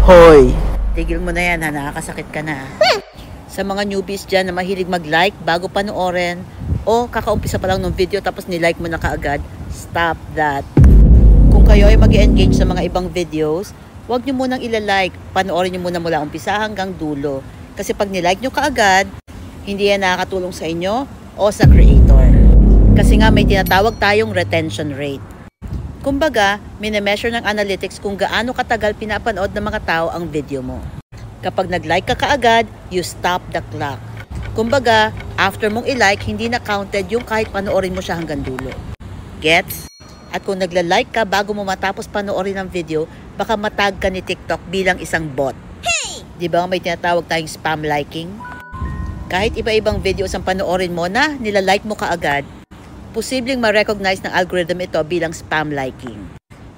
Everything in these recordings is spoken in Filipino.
Hoy! Tigil mo na yan ha, nakakasakit ka na. Sa mga newbies dyan na mahilig mag-like bago panoorin o kakaumpisa pa lang ng video tapos nilike mo na kaagad, stop that. Kung kayo ay mag-engage sa mga ibang videos, huwag nyo munang ilalike. Panoorin nyo muna mula umpisa hanggang dulo. Kasi pag nilike nyo kaagad, hindi yan nakakatulong sa inyo o sa creator. Kasi nga may tinatawag tayong retention rate. Kumbaga, minemeasure ng analytics kung gaano katagal pinapanood ng mga tao ang video mo. Kapag nag-like ka kaagad, you stop the clock. Kumbaga, after mong i-like, hindi na counted yung kahit panoorin mo siya hanggang dulo. Gets? At kung nagla-like ka bago mo matapos panoorin ang video, baka matag ka ni TikTok bilang isang bot. Hey! Di ba may tinatawag tayong spam liking? Kahit iba-ibang videos ang panoorin mo na nila-like mo kaagad, posibleng ma-recognize ng algorithm ito bilang spam liking.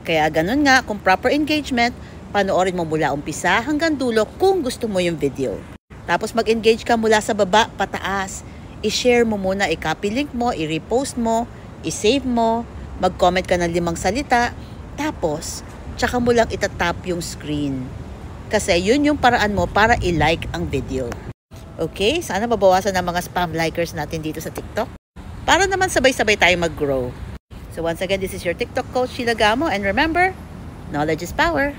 Kaya ganun nga, kung proper engagement, panoorin mo mula umpisa hanggang dulo kung gusto mo yung video. Tapos mag-engage ka mula sa baba, pataas. I-share mo muna, i-copy link mo, i-repost mo, i-save mo, mag-comment ka ng 5 salita, tapos, tsaka mo lang itatap yung screen. Kasi yun yung paraan mo para i-like ang video. Okay? Sana mabawasan ng mga spam likers natin dito sa TikTok. Para naman sabay-sabay tayo mag-grow. So once again, this is your TikTok coach, Sheila Gamo. And remember, knowledge is power.